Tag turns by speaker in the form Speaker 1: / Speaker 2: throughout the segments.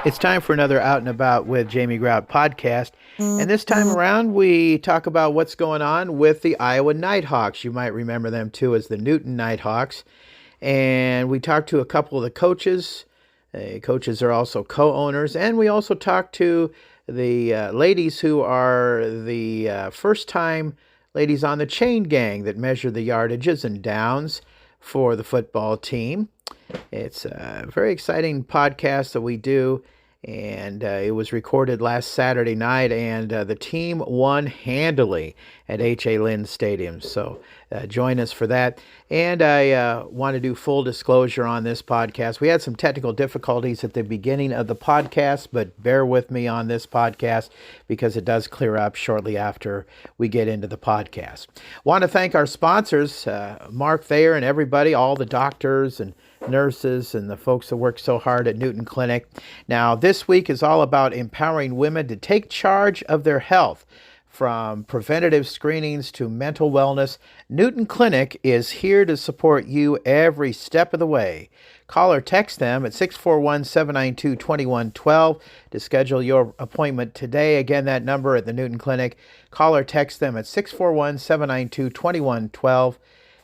Speaker 1: It's time for another Out and About with Jamie Grout podcast. And this time around, we talk about what's going on with the Iowa Nite Hawks. You might remember them too as the Newton Nite Hawks. And we talked to a couple of the coaches. Coaches are also co-owners. And we also talked to the ladies who are the first-time ladies on the chain gang that measure the yardages and downs for the football team. It's a very exciting podcast that we do, and it was recorded last Saturday night, and the team won handily at H.A. Lynn Stadium. So join us for that. And I want to do full disclosure on this podcast. We had some technical difficulties at the beginning of the podcast, but bear with me on this podcast because it does clear up shortly after we get into the podcast. Want to thank our sponsors, Mark Thayer and everybody, all the doctors and nurses and the folks that work so hard at Newton Clinic. Now, this week is all about empowering women to take charge of their health. From preventative screenings to mental wellness, Newton Clinic is here to support you every step of the way. Call or text them at 641-792-2112 to schedule your appointment today. Again, that number at the Newton Clinic. Call or text them at 641-792-2112.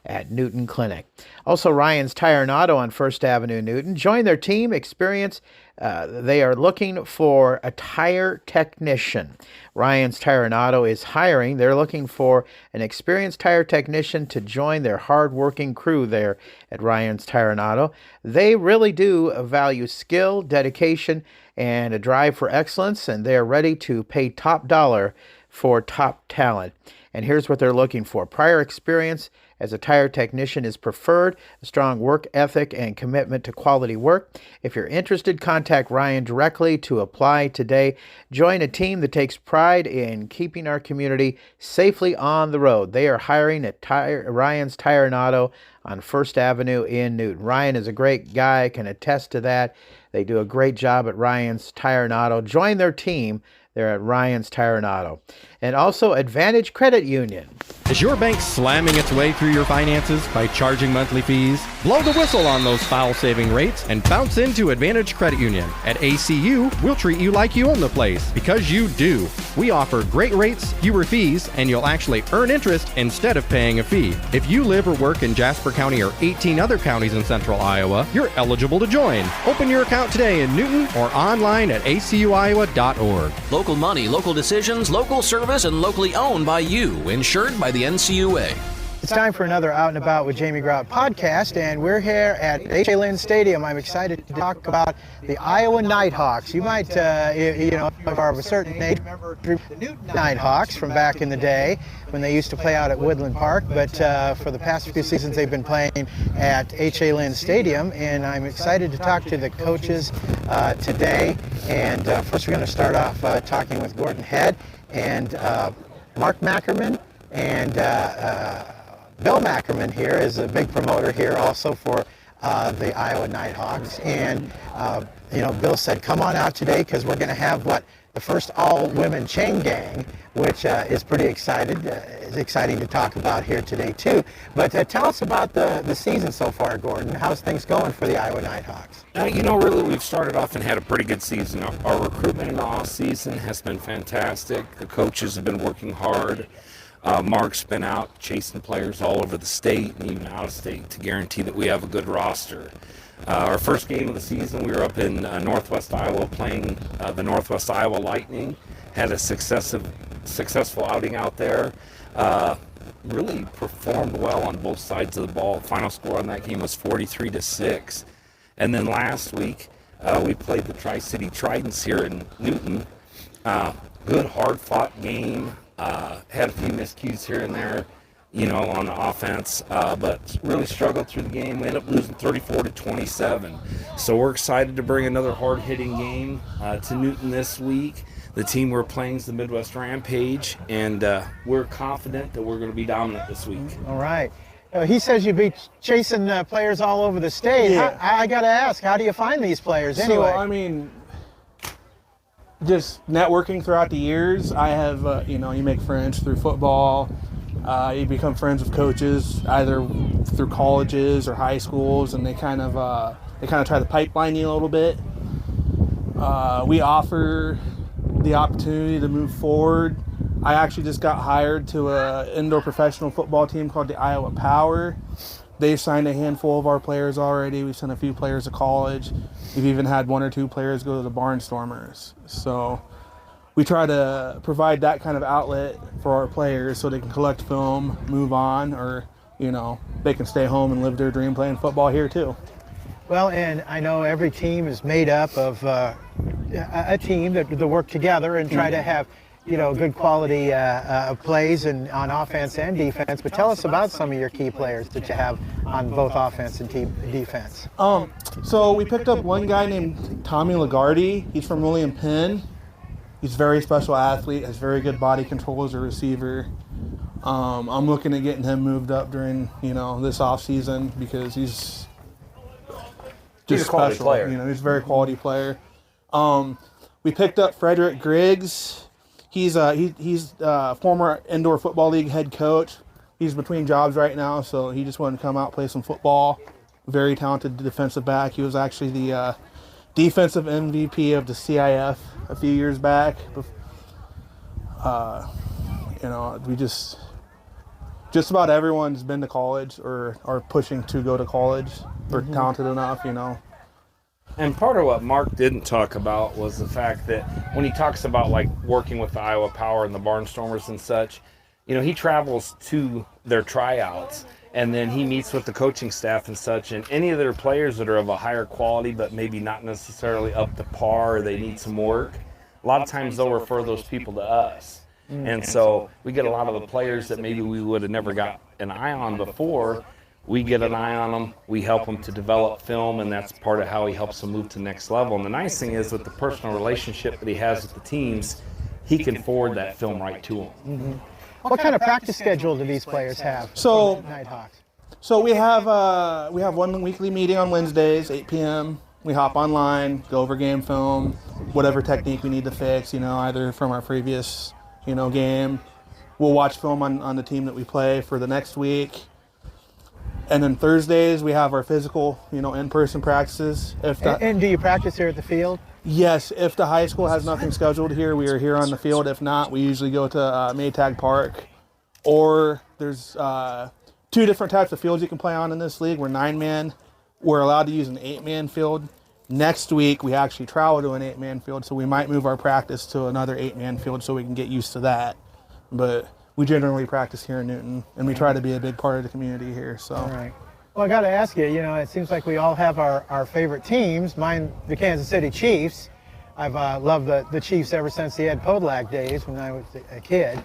Speaker 1: at Newton Clinic. Also, Ryan's Tire and Auto on First Avenue, Newton. Join their team, experience. They are looking for a tire technician. Ryan's Tire and Auto is hiring. They're looking for an experienced tire technician to join their hard-working crew there at Ryan's Tire and Auto. They really do value skill, dedication, and a drive for excellence, and they are ready to pay top dollar for top talent. And here's what they're looking for. Prior experience as a tire technician is preferred, a strong work ethic and commitment to quality work. If you're interested, contact Ryan directly to apply today. Join a team that takes pride in keeping our community safely on the road. They are hiring at Ryan's Tire and Auto on First Avenue in Newton. Ryan is a great guy, can attest to that. They do a great job at Ryan's Tire and Auto. Join their team. They're at Ryan's Tire and Auto. And also Advantage Credit Union.
Speaker 2: Is your bank slamming its way through your finances by charging monthly fees? Blow the whistle on those foul-saving rates and bounce into Advantage Credit Union. At ACU, we'll treat you like you own the place, because you do. We offer great rates, fewer fees, and you'll actually earn interest instead of paying a fee. If you live or work in Jasper County or 18 other counties in central Iowa, you're eligible to join. Open your account today in Newton or online at acuiowa.org.
Speaker 3: Local money, local decisions, local service, and locally owned by you. Insured by the NCUA.
Speaker 1: It's time for another Out and About with Jamie Grout podcast, and we're here at H.A. Lynn Stadium. I'm excited to talk about the Iowa Nite Hawks. You might, if you are of a certain age, remember the Newton Nite Hawks from back in the day when they used to play out at Woodland Park, but for the past few seasons they've been playing at H.A. Lynn Stadium, and I'm excited to talk to the coaches today. And first we're going to start off talking with Gordon Head and Mark Mackerman, and Bill Mackerman here is a big promoter here also for the Iowa Nite Hawks. And, Bill said, come on out today because we're going to have the first all-women chain gang, which is pretty exciting to talk about here today too. But tell us about the season so far, Gordon. How's things going for the Iowa Nite Hawks?
Speaker 4: Really, we've started off and had a pretty good season. Our recruitment in the off season has been fantastic. The coaches have been working hard. Mark's been out chasing players all over the state and even out of state to guarantee that we have a good roster. Our first game of the season, we were up in Northwest Iowa playing the Northwest Iowa Lightning. Had a successful outing out there. Really performed well on both sides of the ball. Final score on that game was 43-6. And then last week, we played the Tri-City Tridents here in Newton. Good, hard-fought game. Had a few miscues here and there, on the offense, but really struggled through the game. We ended up losing 34-27. So we're excited to bring another hard-hitting game to Newton this week. The team we're playing is the Midwest Rampage, and we're confident that we're going to be dominant this week.
Speaker 1: All right. He says you'd be chasing players all over the state. Yeah. I got to ask, how do you find these players anyway?
Speaker 5: So, just networking throughout the years. I have, you make friends through football. You become friends with coaches either through colleges or high schools, and they kind of try to pipeline you a little bit. We offer the opportunity to move forward. I actually just got hired to an indoor professional football team called the Iowa Power. They've signed a handful of our players already. We've sent a few players to college. We've even had 1 or 2 players go to the Barnstormers. So we try to provide that kind of outlet for our players so they can collect film, move on, or, they can stay home and live their dream playing football here too.
Speaker 1: Well, and I know every team is made up of a team that work together and try to have, good quality plays and on offense and defense. But tell us about some of your key players that you have on both offense and defense.
Speaker 5: So we picked up one guy named Tommy Lagarde. He's from William Penn. He's a very special athlete, has very good body control as a receiver. I'm looking at getting him moved up during, this off season because he's just
Speaker 4: a quality
Speaker 5: special.
Speaker 4: player.
Speaker 5: He's a very quality player. We picked up Frederick Griggs. He's a former indoor football league head coach. He's between jobs right now, so he just wanted to come out and play some football. Very talented defensive back. He was actually the defensive MVP of the CIF a few years back. We just about everyone's been to college or are pushing to go to college or talented enough,
Speaker 4: And part of what Mark didn't talk about was the fact that when he talks about like working with the Iowa Power and the Barnstormers and such, he travels to their tryouts and then he meets with the coaching staff and such, and any of their players that are of a higher quality but maybe not necessarily up to par or they need some work, a lot of times they'll refer those people to us. And so we get a lot of the players that maybe we would have never got an eye on before. We get an eye on them, we help them to develop film, and that's part of how he helps them move to the next level. And the nice thing is with the personal relationship that he has with the teams, he can forward that film right to them.
Speaker 1: Mm-hmm. What kind of practice schedule do these players have?
Speaker 5: So,
Speaker 1: Nighthawks.
Speaker 5: So we have one weekly meeting on Wednesdays, 8 p.m. We hop online, go over game film, whatever technique we need to fix, either from our previous, game. We'll watch film on the team that we play for the next week. And then Thursdays, we have our physical, in-person practices.
Speaker 1: And do you practice here at the field?
Speaker 5: Yes, if the high school has nothing scheduled here, we are here on the field. If not, we usually go to Maytag Park. Or there's 2 different types of fields you can play on in this league. We're 9-man. We're allowed to use an 8-man field. Next week, we actually travel to an 8-man field, so we might move our practice to another 8-man field so we can get used to that. But we generally practice here in Newton, and we try to be a big part of the community here. So.
Speaker 1: All right. Well, I got to ask you, it seems like we all have our favorite teams. Mine, the Kansas City Chiefs. I've loved the Chiefs ever since the Ed Podolak days when I was a kid.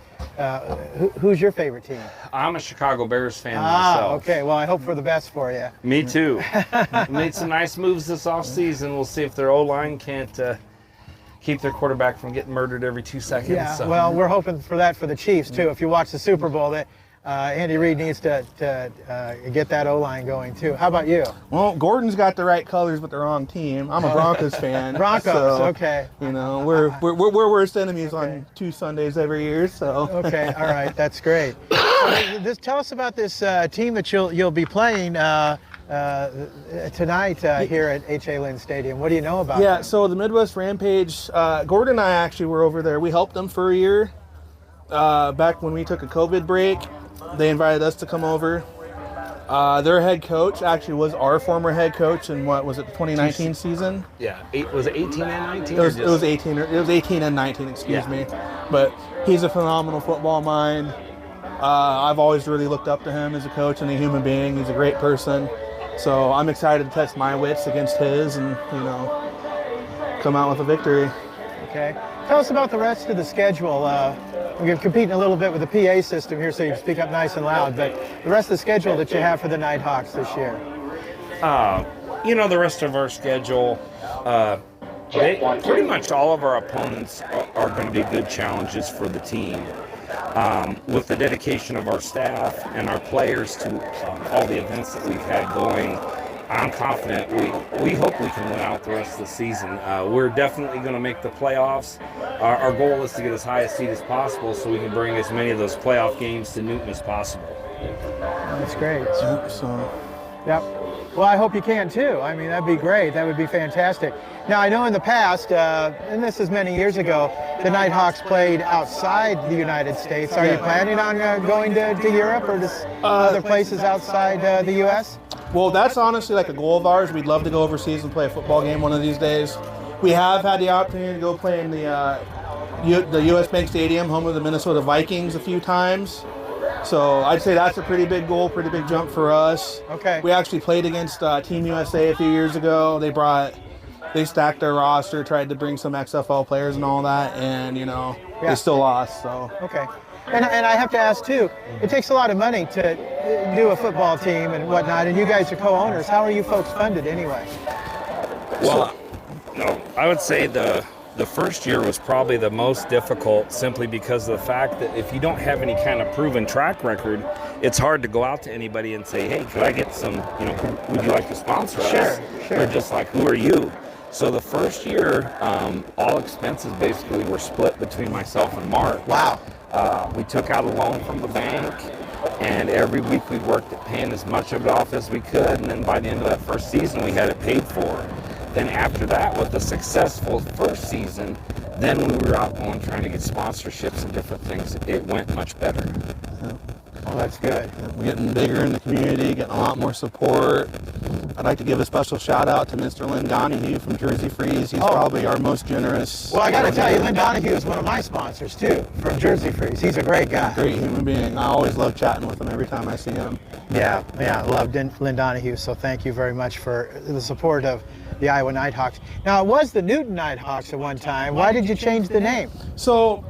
Speaker 1: Who's your favorite team?
Speaker 4: I'm a Chicago Bears fan myself.
Speaker 1: Okay. Well, I hope for the best for you.
Speaker 4: Me too. Made some nice moves this offseason. We'll see if their O-line can't keep their quarterback from getting murdered every 2 seconds.
Speaker 1: Yeah,
Speaker 4: so.
Speaker 1: well, we're hoping for that for the Chiefs, too. If you watch the Super Bowl, that Andy Reid needs to get that O-line going, too. How about you?
Speaker 5: Well, Gordon's got the right colors, but the wrong team. I'm a Broncos fan.
Speaker 1: Broncos,
Speaker 5: so,
Speaker 1: okay.
Speaker 5: We're worst enemies on 2 Sundays every year, so.
Speaker 1: Okay, all right, that's great. Tell us about this team that you'll be playing tonight here at H.A. Lynn Stadium. What do you know about them?
Speaker 5: So the Midwest Rampage, Gordon and I actually were over there. We helped them for a year. Back when we took a COVID break, they invited us to come over. Their head coach actually was our former head coach in the 2019 season?
Speaker 4: Yeah, was it 18 and 19?
Speaker 5: It was 18. It was 18 and 19, excuse me. But he's a phenomenal football mind. I've always really looked up to him as a coach and a human being. He's a great person. So I'm excited to test my wits against his and, come out with a victory.
Speaker 1: Okay. Tell us about the rest of the schedule. We're competing a little bit with the PA system here, so you speak up nice and loud, but the rest of the schedule that you have for the Nighthawks this year.
Speaker 4: The rest of our schedule, pretty much all of our opponents are going to be good challenges for the team. With the dedication of our staff and our players to all the events that we've had going, I'm confident. We hope we can win out the rest of the season. We're definitely going to make the playoffs. Our goal is to get as high a seed as possible so we can bring as many of those playoff games to Newton as possible.
Speaker 1: That's great.
Speaker 5: So,
Speaker 1: Yep. Well, I hope you can too. I mean, that'd be great. That would be fantastic. Now, I know in the past, and this is many years ago, the Nighthawks played outside the United States. Are you planning on going to Europe or just other places outside the U.S.?
Speaker 5: well, that's honestly like a goal of ours. We'd love to go overseas and play a football game one of these days. We have had the opportunity to go play in the U.S. Bank Stadium, home of the Minnesota Vikings, a few times. So I'd say that's a pretty big goal, pretty big jump for us.
Speaker 1: Okay.
Speaker 5: We actually played against Team USA a few years ago. They stacked their roster, tried to bring some XFL players and all that, and they still lost. So
Speaker 1: Okay. And I have to ask too, it takes a lot of money to do a football team and whatnot, and you guys are co-owners. How are you folks funded anyway?
Speaker 4: Well, no, I would say the first year was probably the most difficult simply because of the fact that if you don't have any kind of proven track record, it's hard to go out to anybody and say, hey, could I get some, would you like to sponsor us?
Speaker 1: Sure.
Speaker 4: They're just like, who are you? So the first year, all expenses basically were split between myself and Mark.
Speaker 1: Wow.
Speaker 4: We took out a loan from the bank, and every week we worked at paying as much of it off as we could, and then by the end of that first season, we had it paid for. Then after that, with a successful first season, then when we were out going trying to get sponsorships and different things, it went much better.
Speaker 1: Oh, that's good.
Speaker 5: we're getting bigger in the community, getting a lot more support. I'd like to give a special shout out to Mr. Lynn Donahue from Jersey Freeze. He's probably our most generous.
Speaker 1: Well, I got to tell you, Lynn Donahue is one of my sponsors too, from Jersey Freeze. He's a great guy.
Speaker 5: Great human being. I always love chatting with him every time I see him.
Speaker 1: Yeah, I love Lynn Donahue, so thank you very much for the support of the Iowa Nite Hawks. Now, it was the Newton Nite Hawks at one time. Why did you change the name?
Speaker 5: So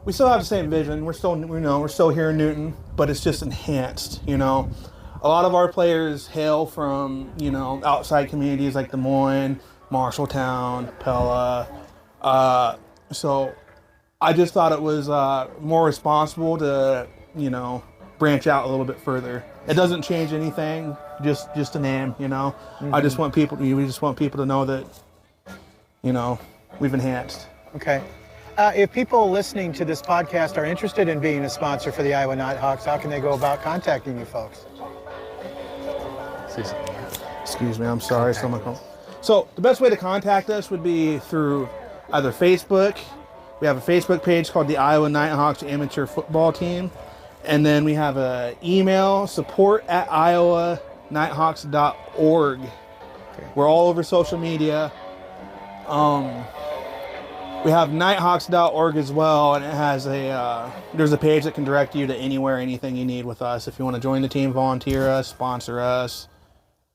Speaker 5: we still have the same vision. We're still here in Newton, but it's just enhanced. A lot of our players hail from outside communities like Des Moines, Marshalltown, Pella. So I just thought it was more responsible to branch out a little bit further. It doesn't change anything, just a name.
Speaker 1: Mm-hmm.
Speaker 5: We just want people to know that we've enhanced.
Speaker 1: Okay. If people listening to this podcast are interested in being a sponsor for the Iowa Nite Hawks, how can they go about contacting you folks?
Speaker 5: Excuse me, I'm sorry. So the best way to contact us would be through either Facebook. We have a Facebook page called the Iowa Nite Hawks Amateur Football Team. And then we have an email, support@iowanitehawks.org. Okay. We're all over social media. We have nighthawks.org as well, and it has there's a page that can direct you to anywhere, anything you need with us. If you want to join the team, volunteer us, sponsor us,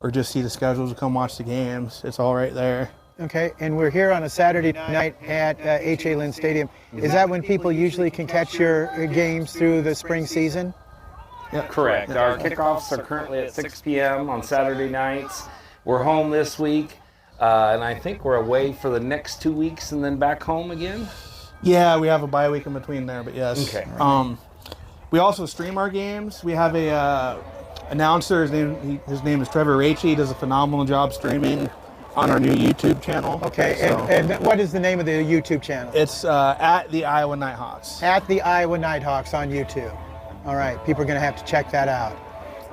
Speaker 5: or just see the schedules to come watch the games, it's all right there.
Speaker 1: Okay, and we're here on a Saturday night at H.A. Lynn Stadium. Is that when people usually can catch your games through the spring season?
Speaker 5: Yeah.
Speaker 4: Correct. Our kickoffs are currently at 6 p.m. on Saturday nights. We're home this week, and I think we're away for the next 2 weeks and then back home again.
Speaker 5: Yeah, we have a bye week in between there, but yes.
Speaker 4: Okay.
Speaker 5: We also stream our games. We have a announcer. His name is Trevor Raichie. He does a phenomenal job streaming on our new YouTube channel.
Speaker 1: Okay, and what is the name of the YouTube channel?
Speaker 5: It's at the Iowa Nite Hawks.
Speaker 1: At the Iowa Nite Hawks on YouTube. All right, people are going to have to check that out.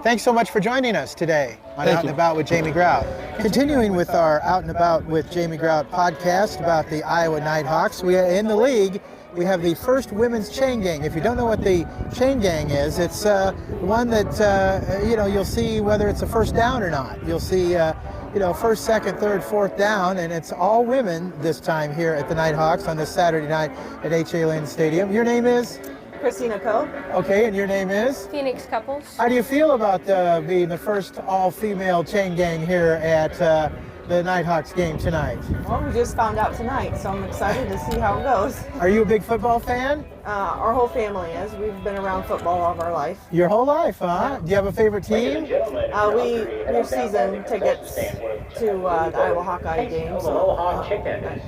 Speaker 1: Thanks so much for joining us today on Out and About with Jamie Grout. Continuing with our Out and About with Jamie Grout podcast about the Iowa Nite Hawks, we are in the league. We have the first women's chain gang. If you don't know what the chain gang is, it's one that you'll see whether it's a first down or not. You'll see first, second, third, fourth down, and it's all women this time here at the Nite Hawks on this Saturday night at H.A. Lynn Stadium. Your name is?
Speaker 6: Christina Coe.
Speaker 1: Okay, and your name is?
Speaker 6: Phoenix Couples.
Speaker 1: How do you feel about being the first all-female chain gang here at the Nite Hawks game tonight?
Speaker 6: Well, we just found out tonight, so I'm excited to see how it goes.
Speaker 1: Are you a big football fan?
Speaker 6: Our whole family is. We've been around football all of our life.
Speaker 1: Your whole life, huh? Do you have a favorite team?
Speaker 6: We have season tickets to the Iowa Hawkeye games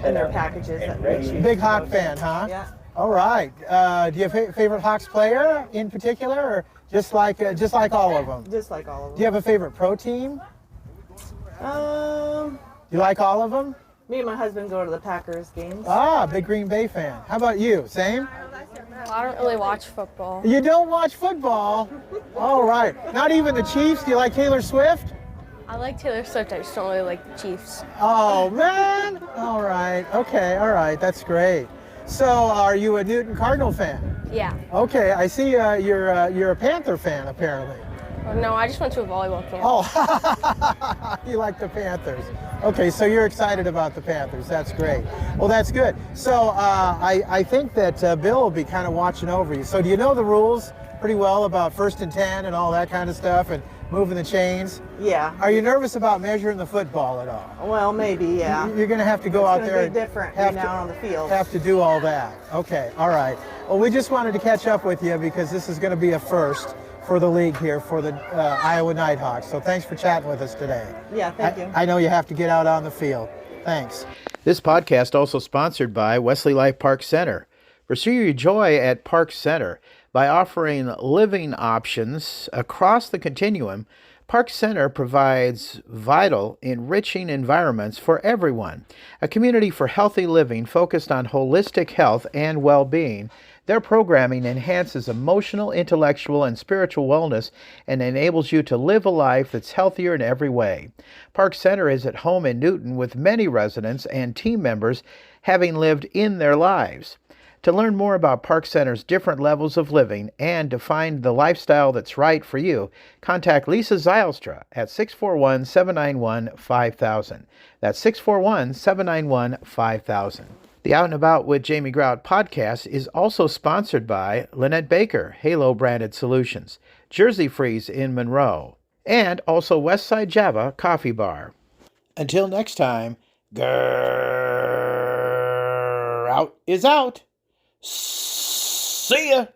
Speaker 6: and their packages.
Speaker 1: Big Hawk fan, huh?
Speaker 6: Yeah.
Speaker 1: All right. Do you have a favorite Hawks player in particular, or just like all of them?
Speaker 6: Just like all of them.
Speaker 1: Do you have a favorite pro team? You like all of them?
Speaker 6: Me and my husband go to the Packers games.
Speaker 1: Ah, big Green Bay fan. How about you? Same?
Speaker 7: I don't really watch football.
Speaker 1: You don't watch football? All right. Not even the Chiefs? Do you like Taylor Swift?
Speaker 7: I like Taylor Swift. I just don't really like the Chiefs.
Speaker 1: Oh, man. All right. Okay. All right. That's great. So, are you a Newton Cardinal fan?
Speaker 7: Yeah.
Speaker 1: Okay. I see you're a Panther fan, apparently.
Speaker 7: No, I just went to a volleyball camp.
Speaker 1: Oh, you like the Panthers. Okay, so you're excited about the Panthers. That's great. Well, that's good. So I think that Bill will be kind of watching over you. So do you know the rules pretty well about 1st and 10 and all that kind of stuff and moving the chains?
Speaker 6: Yeah.
Speaker 1: Are you nervous about measuring the football at all?
Speaker 6: Well, maybe, yeah.
Speaker 1: You're going to have to go out there
Speaker 6: It's going to be different being out on the field.
Speaker 1: Have to do all that. Okay, all right. Well, we just wanted to catch up with you because this is going to be a first for the league here for the Iowa Nite Hawks. So thanks for chatting with us today.
Speaker 6: Yeah, thank you.
Speaker 1: I know you have to get out on the field. Thanks. This podcast also sponsored by Wesley Life Park Center. Pursue your joy at Park Center by offering living options across the continuum. Park Center provides vital, enriching environments for everyone. A community for healthy living focused on holistic health and well-being. Their programming enhances emotional, intellectual, and spiritual wellness and enables you to live a life that's healthier in every way. Park Center is at home in Newton with many residents and team members having lived in their lives. To learn more about Park Center's different levels of living and to find the lifestyle that's right for you, contact Lisa Zylstra at 641-791-5000. That's 641-791-5000. The Out and About with Jamie Grout podcast is also sponsored by Lynette Baker, Halo Branded Solutions, Jersey Freeze in Monroe, and also Westside Java Coffee Bar. Until next time, Grout is out. See ya!